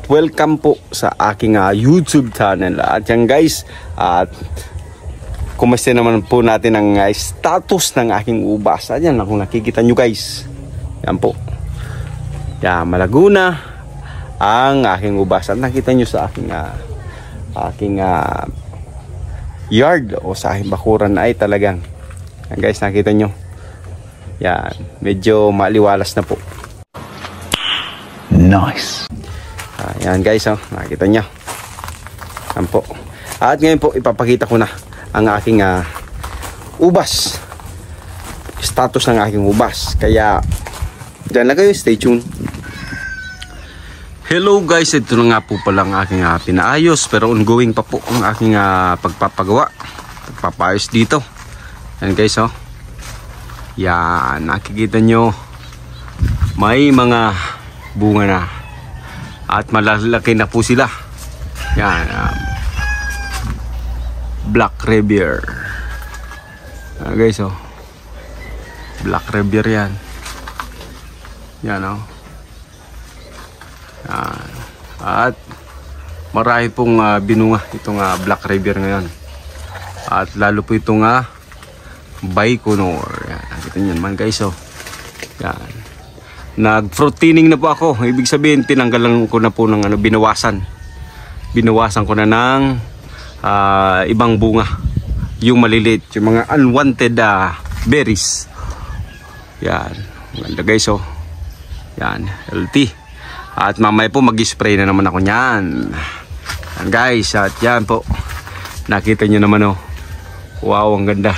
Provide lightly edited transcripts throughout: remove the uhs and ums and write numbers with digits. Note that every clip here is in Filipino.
at welcome po sa aking YouTube channel. At yan guys, at kumusta naman po natin ang status ng aking ubas. Ayan, kung nakikita nyo guys, yan po, yan, malago na ang aking ubas. At nakita nyo sa aking yard o sa aking bakuran ay talagang, yan guys, nakita nyo, yan, medyo maliwalas na po. Nice. Ayan guys, nakita nyo. Ayan po. At ngayon po ipapakita ko na ang aking ubas, status ng aking ubas. Kaya dyan lang kayo, stay tuned. Hello guys, ito na nga po pala ang aking pinaayos, pero ongoing pa po ang aking pagpapagawa, pagpapayos dito. Ayan guys, yan, nakikita nyo may mga bunga na at malalaki na po sila. Yan, Black Rabier. Guys, Black Rabier yan. Yan, yan. At marami pong binunga itong Black Rabier ngayon. At lalo po itong Baikonur. Yan, nakita nyo naman guys, yan. Nag-fruit thinning na po ako. Ibig sabihin, tinanggalan ko na po ng binawasan. Binawasan ko na ng ibang bunga. Yung maliliit, yung mga unwanted berries. Yan. Maganda guys, yan, healthy. At mamaya po mag-spray na naman ako niyan. Yan guys, at yan po. Nakita nyo naman, wow, ang ganda.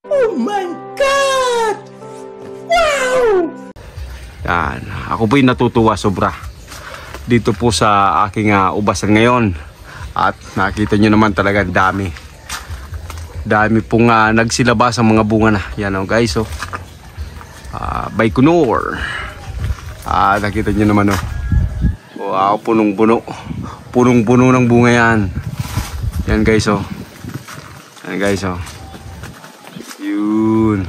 Oh my God! Wow! Yan, ako po'y natutuwa sobra dito po sa aking ubasan ngayon. At nakita nyo naman talaga dami pong nagsilabas ang mga bunga na. Yan guys, Baikonur. Nakita nyo naman, wow, punong-puno ng bunga yan. Yan guys, yan guys, yun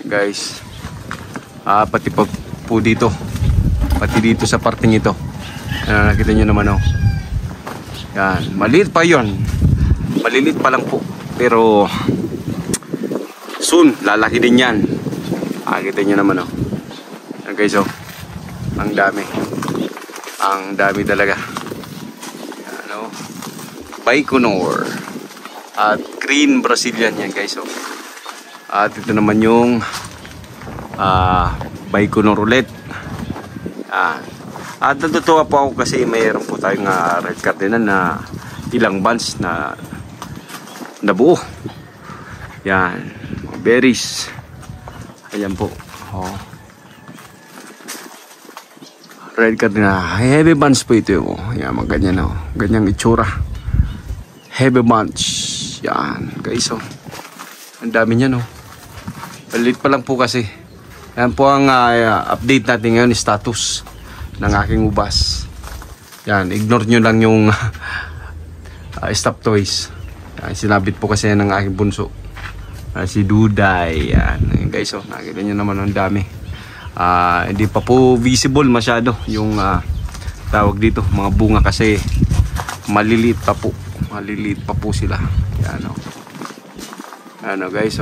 guys. Pati po dito, pati dito sa parting ito, nakita nyo naman, yan, maliit pa yon, maliliit pa lang po, pero soon lalaki din yan. Nakita nyo naman, yan guys, ang dami talaga. Yan, Baikonur at green Brazilian yan guys, at ito naman yung Baikonur ulit. At natutuwa po ako kasi mayroon po tayong red cardinal na ilang bunch na nabuo. Yan, berries. Ayan po, red cardinal, heavy bunch po ito. Yan, mga ganyan, ganyang itsura, heavy bunch. Yan guys, ang dami niyan, palit pa lang po kasi. Yan po ang update natin ngayon, status ng aking ubas. Yan, ignore nyo lang yung stop toys. Yan, sinabit po kasi ng aking bunso, si Duday. Yan guys, nakita nyo naman ang dami. Hindi pa po visible masyado yung tawag dito, mga bunga, kasi maliliit pa po sila. Yan, ano guys,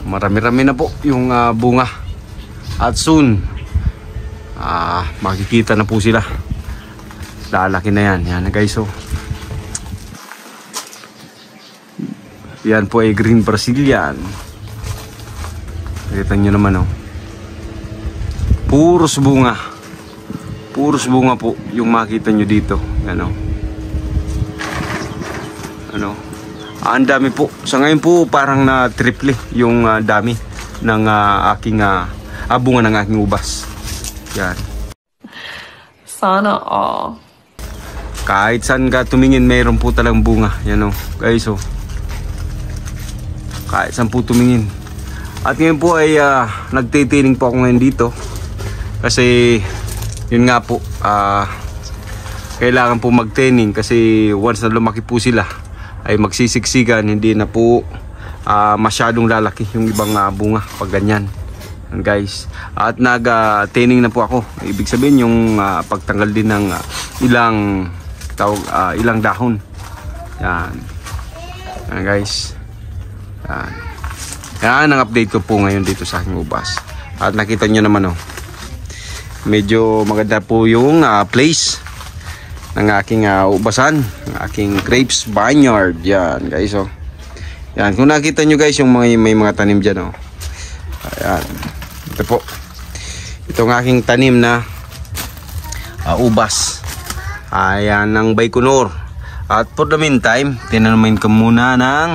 marami-rami na po yung bunga. At soon makikita na po sila, lalaki na yan. Yan guys, yan po ay green Brazilian. Nakita nyo naman, puros bunga po yung makita nyo dito. Yan, ang dami po. Sa ngayon po parang na triple yung dami ng aking bunga ng aking ubas. Yan. Sana all. Kahit saan ka tumingin, mayroon po talagang bunga. Yan guys, kahit saan po tumingin. At ngayon po ay nagtitining po ako ngayon dito. Kasi yun nga po, kailangan po mag-thinning. Kasi once na lumaki po sila, ay magsisiksikan, hindi na po masyadong lalaki yung ibang bunga pag ganyan. Yan guys. At nag-thinning na po ako. Ibig sabihin yung pagtanggal din ng ilang dahon. Yan. Yan guys. Yan. Yan ang update ko po ngayon dito sa aking ubas. At nakita nyo naman medyo maganda po yung place ng aking ubasan, ng aking grapes vineyard. Yan guys. Yan, kung nakita nyo guys yung may mga tanim dyan. Ayan. Ito po. Itong aking tanim na ubas. Ayan ng Baikonur. At for the meantime, tinanamin ko muna ng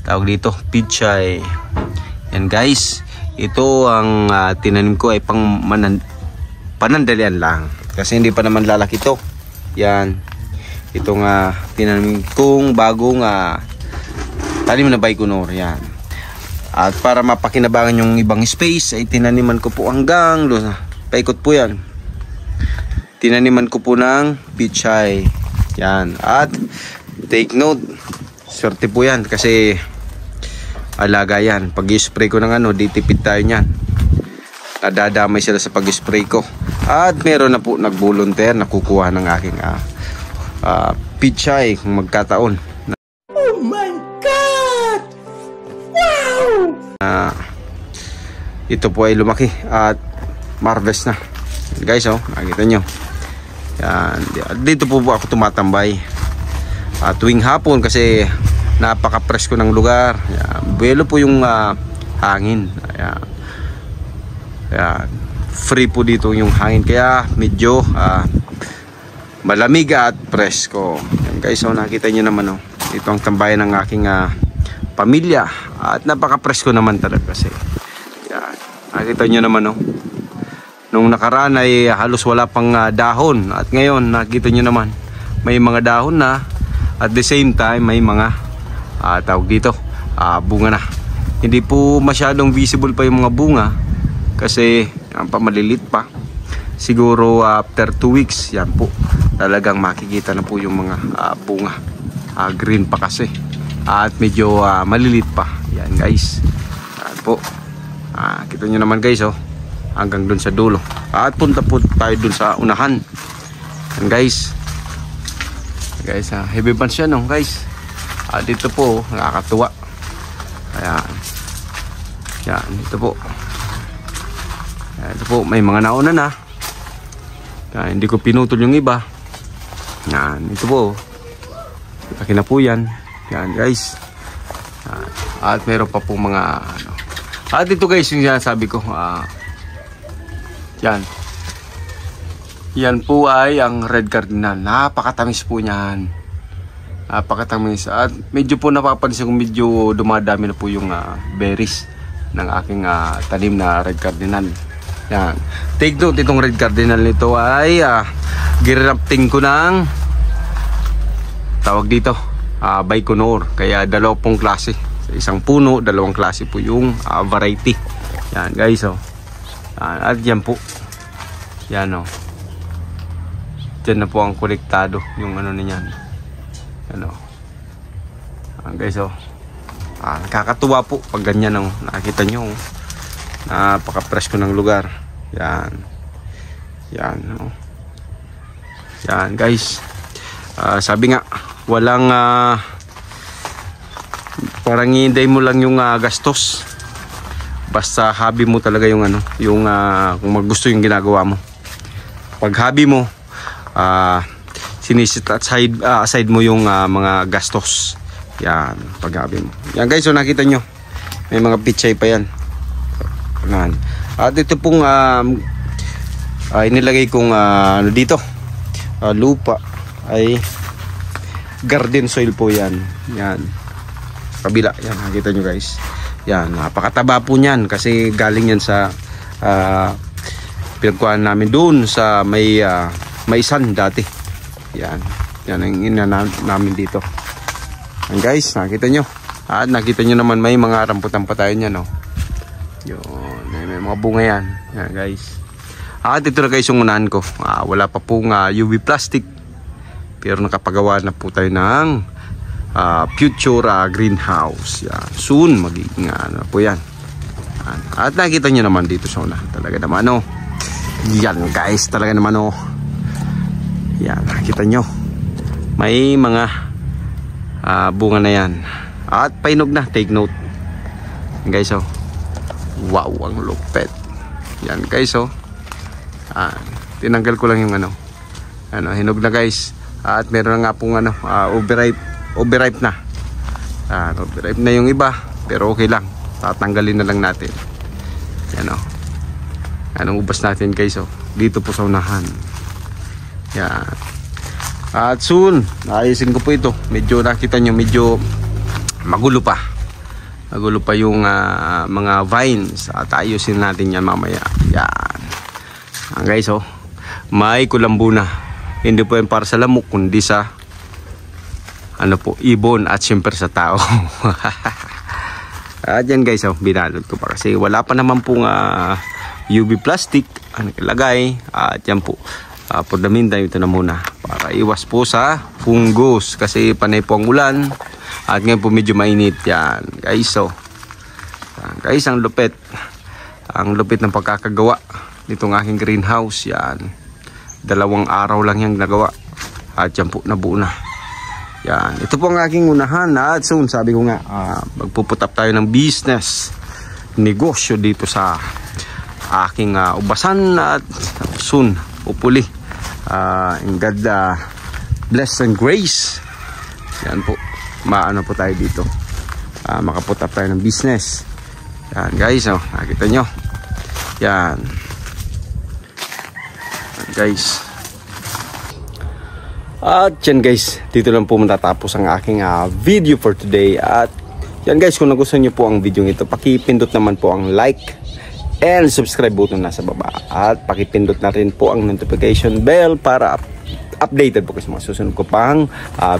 tawag dito, pichay. Yan guys. Ito ang tinanim ko ay pang panandalian lang. Kasi hindi pa naman lalaki ito. Yan. Itong tinanim kong bagong tanim na Baikonur. Yan. At para mapakinabangan yung ibang space ay tinaniman ko po hanggang doon. Paikot po yan. Tinaniman ko po ng pichay. Yan. At take note. Swerte po yan kasi alaga yan. Pag i-spray ko ng ditipid tayo niyan. Nadadamay sila sa pag-spray ko. At meron na po nag-volunteer na kukuha ng aking pichay kung magkataon. Oh my God! Wow! Ito po ay lumaki at marvelous na. Guys, nakikita nyo. Yan. Dito po ako tumatambay tuwing hapon kasi napaka-presko ng lugar. Yan. Buwelo po yung hangin. Ayan. Ayan. Free po dito yung hangin kaya medyo malamig at presko. Yan guys, nakita nyo naman ito ang tambayan ng aking pamilya at napaka-presko naman talaga kasi yan. Nakita nyo naman nung nakaraan ay halos wala pang dahon at ngayon nakita nyo naman may mga dahon na at the same time may mga tawag dito bunga na. Hindi po masyadong visible pa yung mga bunga kasi maliliit pa. Siguro after 2 weeks yan po talagang makikita na po yung mga bunga. Green pa kasi at medyo malilit pa. Yan guys. Yan po. Kita nyo naman guys hanggang dun sa dulo. At punta po tayo dun sa unahan. Yan guys. Guys, heavy bunch yan guys. Dito po nakakatuwa. Ayan. Yan, ito po. Ayan, ito po may mga nauna na. Yan, hindi ko pinutol yung iba. Yan, ito po. Laki na po yan. Yan guys. At meron pa po mga at ito guys yung sinasabi ko yan. Yan po ay ang red cardinal. Napakatamis po niyan. Napakatamis. At medyo po napapansin kong medyo dumadami na po yung berries ng aking tanim na red cardinal. Yan. Take note, itong red cardinal nito ay girafting ko ng tawag dito Baikonur. Kaya dalawa pong klase. Sa isang puno, dalawang klase po yung variety. Yan guys at yan po. Yan dyan na po ang kolektado yung niyan. Yan guys nakakatuwa po pag ganyan nakikita nyo napaka-presko ng lugar. Yan. Yan yan guys. Sabi nga walang parang hinday mo lang yung gastos. Basta hobby mo talaga yung yung kung magusto yung ginagawa mo. Pag hobby mo sinisit aside mo yung mga gastos. Yan, pag hobby mo. Yan guys, nakita nyo may mga pichay pa yan. At ito pong inilagay kong dito lupa ay garden soil po yan. Yan kabila, yan nakita nyo guys. Yan, napakataba po niyan kasi galing yan sa pinagkuhan namin doon sa may isan dati. Yan, yan ang ina namin dito. Yan guys, nakita nyo. At nakita nyo naman may mga rambutan pa tayo niyan yun, may mga bunga yan. Yan guys. At ito na guys yung unahan ko. Wala pa pong UV plastic pero nakapagawa na po tayo ng future greenhouse. Yan. Soon magiging po yan. Yan. At nakita nyo naman dito sa una. Talaga naman oh. Yan guys, talaga naman oh. Yan, nakita nyo. May mga bunga na yan. At painog na, take note. Guys oh. Wow, ang lupet. Yan guys oh. Tinanggal ko lang yung hinog na guys. At meron na nga pong overripe na. Overripe na yung iba, pero okay lang. Tatanggalin na lang natin. Yan oh. Anong ubas natin guys oh. Dito po sa unahan. Yan. At soon, ayusin ko po ito. Medyo nakita nyo, medyo magulo pa. Magulo pa yung mga vines. At ayusin natin yan mamaya. Yan. Guys oh. May kulambo na. Hindi po yan para sa lamok, kundi sa ibon at syempre sa tao. At yan guys oh, binalot ko pa kasi wala pa naman pong UV plastic nakalagay. At yan po, for the meantime, ito na muna para iwas po sa fungus kasi panay po ang ulan at ngayon po medyo mainit. Yan guys oh. Yan, guys, ang lupit ng pagkakagawa nitong aking greenhouse. Yan, 2 araw lang yung nagawa at yan po nabuo na. Yan, ito po ang aking unahan. At soon, sabi ko nga, magpuputap tayo ng business, negosyo dito sa aking ubasan. At soon, hopefully, in God bless and grace, yan po, maano po tayo dito, makaputap tayo ng business. Yan guys oh, nakita nyo. Yan guys. At yan guys, dito lang po matatapos ang aking video for today. At yan guys, kung nagustuhan nyo po ang video ito, pakipindot naman po ang like and subscribe button nasa baba. At pakipindot na rin po ang notification bell para updated po kasi mga susunod ko pang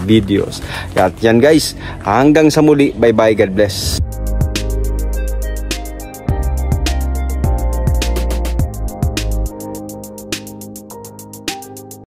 videos. At yan guys, hanggang sa muli, bye bye, God bless.